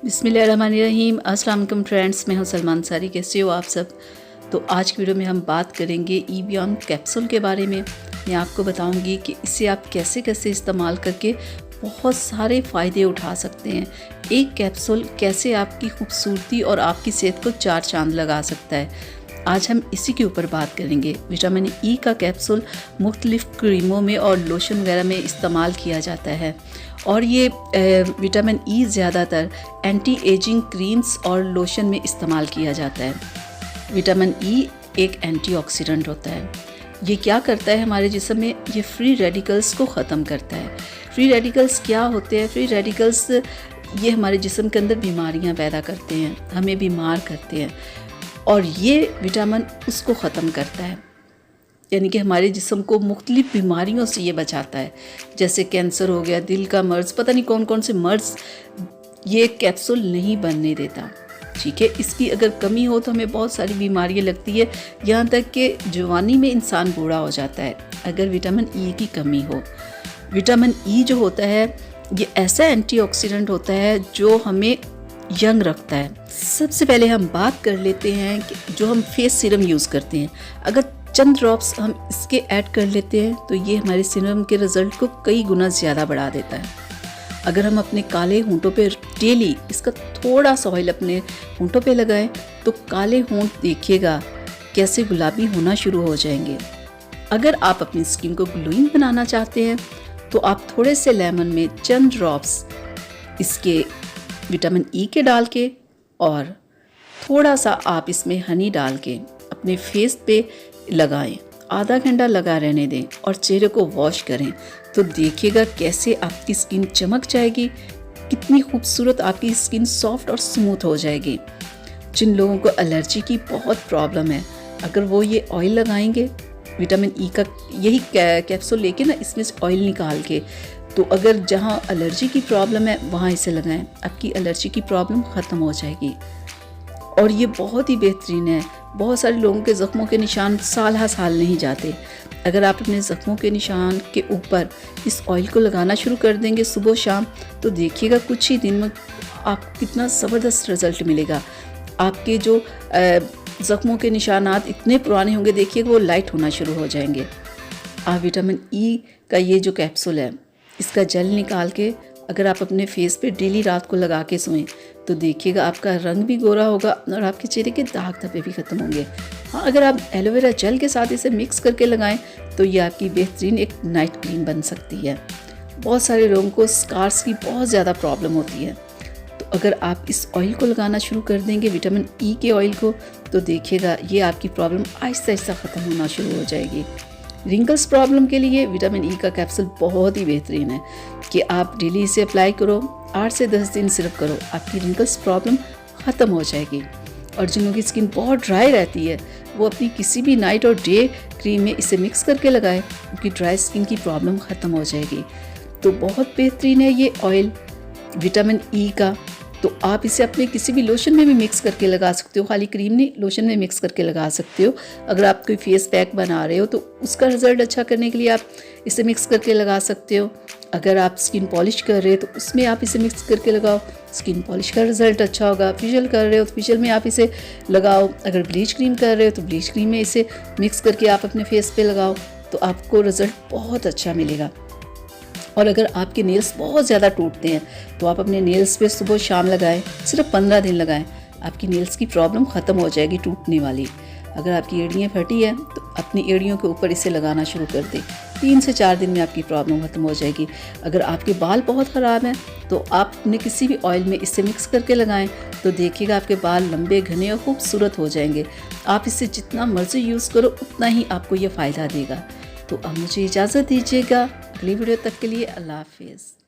बिस्मिल्लाहिर्रहमानिर्रहीम। अस्सलाम वालेकुम फ्रेंड्स, मैं हूं सलमान सारी। कैसे हो आप सब? तो आज की वीडियो में हम बात करेंगे ईबियॉन कैप्सूल के बारे में। मैं आपको बताऊंगी कि इसे आप कैसे कैसे इस्तेमाल करके बहुत सारे फ़ायदे उठा सकते हैं। एक कैप्सूल कैसे आपकी खूबसूरती और आपकी सेहत को चार चांद लगा सकता है, आज हम इसी के ऊपर बात करेंगे। विटामिन ई का कैप्सूल मुख्तलिफ़ क्रीमों में और लोशन वगैरह में इस्तेमाल किया जाता है और ये विटामिन ई ज़्यादातर एंटी एजिंग क्रीम्स और लोशन में इस्तेमाल किया जाता है। विटामिन ई एक एंटीऑक्सीडेंट होता है। ये क्या करता है हमारे जिस्म में? ये फ्री रेडिकल्स को ख़त्म करता है। फ्री रेडिकल्स क्या होते हैं? फ्री रेडिकल्स ये हमारे जिस्म के अंदर बीमारियां पैदा करते हैं, हमें बीमार करते हैं और ये विटामिन उसको ख़त्म करता है, यानी कि हमारे जिस्म को मुख्तलिफ़ बीमारियों से ये बचाता है, जैसे कैंसर हो गया, दिल का मर्ज़, पता नहीं कौन कौन से मर्ज़ ये कैप्सूल नहीं बनने देता। ठीक है, इसकी अगर कमी हो तो हमें बहुत सारी बीमारियां लगती है, यहाँ तक कि जवानी में इंसान बूढ़ा हो जाता है अगर विटामिन ई की कमी हो। विटामिन ई जो होता है ये ऐसा एंटीऑक्सीडेंट होता है जो हमें यंग रखता है। सबसे पहले हम बात कर लेते हैं कि जो हम फेस सीरम यूज़ करते हैं, अगर चंद ड्रॉप्स हम इसके ऐड कर लेते हैं तो ये हमारे सीरम के रिज़ल्ट को कई गुना ज़्यादा बढ़ा देता है। अगर हम अपने काले होंठों पे डेली इसका थोड़ा सा ऑयल अपने होंठों पे लगाएं तो काले होंठ देखिएगा कैसे गुलाबी होना शुरू हो जाएंगे। अगर आप अपनी स्किन को ग्लोइंग बनाना चाहते हैं तो आप थोड़े से लेमन में चंद ड्रॉप्स इसके विटामिन ई के डाल के और थोड़ा सा आप इसमें हनी डाल के अपने फेस पे लगाएं, आधा घंटा लगा रहने दें और चेहरे को वॉश करें तो देखिएगा कैसे आपकी स्किन चमक जाएगी, कितनी खूबसूरत आपकी स्किन सॉफ्ट और स्मूथ हो जाएगी। जिन लोगों को एलर्जी की बहुत प्रॉब्लम है, अगर वो ये ऑयल लगाएंगे विटामिन ई का यही कैप्सूल लेके ना इसमें से ऑयल निकाल के, तो अगर जहाँ एलर्जी की प्रॉब्लम है वहाँ इसे लगाएं, आपकी एलर्जी की प्रॉब्लम ख़त्म हो जाएगी। और ये बहुत ही बेहतरीन है। बहुत सारे लोगों के ज़ख्मों के निशान साल हा साल नहीं जाते। अगर आप अपने ज़ख्मों के निशान के ऊपर इस ऑयल को लगाना शुरू कर देंगे सुबह शाम तो देखिएगा कुछ ही दिन में आपको कितना ज़बरदस्त रिज़ल्ट मिलेगा। आपके जो ज़ख्मों के निशानात इतने पुराने होंगे, देखिएगा वो लाइट होना शुरू हो जाएंगे। आप विटामिन ई का ये जो कैप्सूल है इसका जेल निकाल के अगर आप अपने फेस पे डेली रात को लगा के सोएं तो देखिएगा आपका रंग भी गोरा होगा और आपके चेहरे के दाग धब्बे भी ख़त्म होंगे। हाँ, अगर आप एलोवेरा जेल के साथ इसे मिक्स करके लगाएं तो ये आपकी बेहतरीन एक नाइट क्रीम बन सकती है। बहुत सारे लोगों को स्कार्स की बहुत ज़्यादा प्रॉब्लम होती है, तो अगर आप इस ऑयल को लगाना शुरू कर देंगे विटामिन ई के ऑयल को तो देखिएगा ये आपकी प्रॉब्लम आहिस्ता आहिस्ता ख़त्म होना शुरू हो जाएगी। रिंकल्स प्रॉब्लम के लिए विटामिन ई का कैप्सूल बहुत ही बेहतरीन है कि आप डेली इसे अप्लाई करो, 8 से 10 दिन सिर्फ करो, आपकी रिंकल्स प्रॉब्लम ख़त्म हो जाएगी। और जिन की स्किन बहुत ड्राई रहती है वो अपनी किसी भी नाइट और डे क्रीम में इसे मिक्स करके लगाएं, उनकी ड्राई स्किन की प्रॉब्लम ख़त्म हो जाएगी। तो बहुत बेहतरीन है ये ऑयल विटामिन ई का। तो आप इसे अपने किसी भी लोशन में भी मिक्स करके लगा सकते हो, खाली क्रीम नहीं, लोशन में मिक्स करके लगा सकते हो। अगर आप कोई फेस पैक बना रहे हो तो उसका रिज़ल्ट अच्छा करने के लिए आप इसे मिक्स करके लगा सकते हो। अगर आप स्किन पॉलिश कर रहे हो तो उसमें आप इसे मिक्स करके लगाओ, स्किन पॉलिश का रिज़ल्ट अच्छा होगा। फेशियल कर रहे हो तो फेशियल में आप इसे लगाओ। अगर ब्लीच क्रीम कर रहे हो तो ब्लीच क्रीम में इसे मिक्स करके आप अपने फेस पे लगाओ तो आपको रिज़ल्ट बहुत अच्छा मिलेगा। और अगर आपके नेल्स बहुत ज़्यादा टूटते हैं तो आप अपने नेल्स पे सुबह शाम लगाएं, सिर्फ 15 दिन लगाएं, आपकी नेल्स की प्रॉब्लम ख़त्म हो जाएगी टूटने वाली। अगर आपकी एड़ियाँ फटी है तो अपनी एड़ियों के ऊपर इसे लगाना शुरू कर दें, 3 से 4 दिन में आपकी प्रॉब्लम ख़त्म हो जाएगी। अगर आपके बाल बहुत ख़राब हैं तो आप अपने किसी भी ऑयल में इसे मिक्स करके लगाएं तो देखिएगा आपके बाल लंबे घने और खूबसूरत हो जाएंगे। आप इसे जितना मर्ज़ी यूज़ करो उतना ही आपको ये फ़ायदा देगा। तो अब मुझे इजाज़त दीजिएगा, अगली वीडियो तक के लिए अल्लाह हाफिज़।